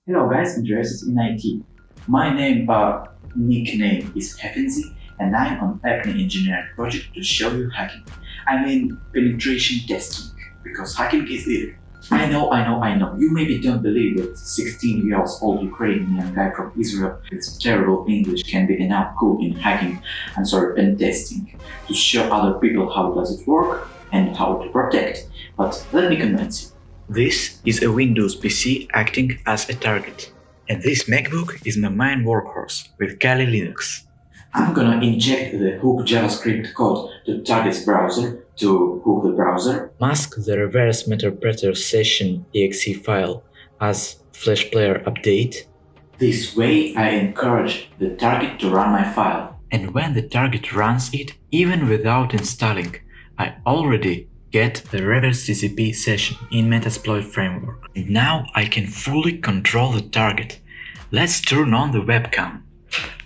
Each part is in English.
Hello guys, interested in IT. My nickname is Hefenzy and I'm on Apni Engineering project to show you hacking. I mean penetration testing, because hacking is illegal. I know. You maybe don't believe that 16 years old Ukrainian guy from Israel with terrible English can be enough cool in hacking and pen testing to show other people how does it work and how to protect. But let me convince you. This is a Windows PC acting as a target. And this MacBook is my main workhorse with Kali Linux. I'm gonna inject the hook JavaScript code to target's browser to hook the browser, mask the reverse interpreter session exe file as Flash Player update. This way I encourage the target to run my file. And when the target runs it, even without installing, I already get the reverse TCP session in Metasploit framework. And now I can fully control the target. Let's turn on the webcam.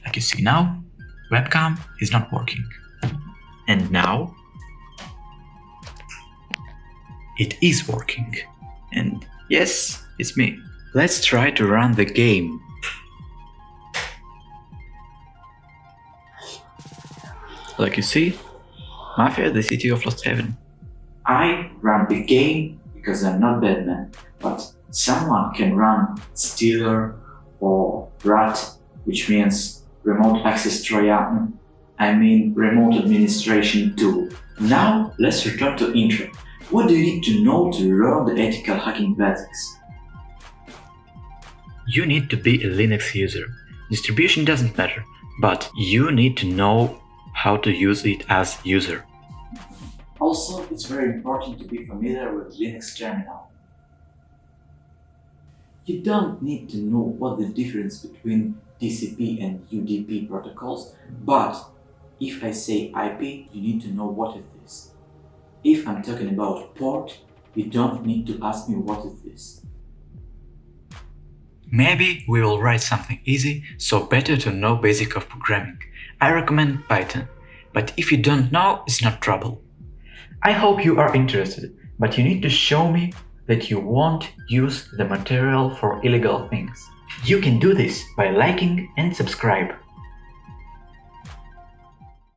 Like you see now, webcam is not working. And now it is working. And yes, it's me. Let's try to run the game. Like you see, Mafia, the city of Lost Heaven. I run the game because I'm not Batman, but someone can run Stealer or Rat, which means remote access Trojan, remote administration tool. Now let's return to intro. What do you need to know to learn the ethical hacking basics? You need to be a Linux user. Distribution doesn't matter, but you need to know how to use it as user. Also, it's very important to be familiar with Linux terminal. You don't need to know what the difference between TCP and UDP protocols, but if I say IP, you need to know what it is. If I'm talking about port, you don't need to ask me what is this. Maybe we will write something easy, so better to know basic of programming. I recommend Python, but if you don't know, it's not trouble. I hope you are interested, but you need to show me that you won't use the material for illegal things. You can do this by liking and subscribe.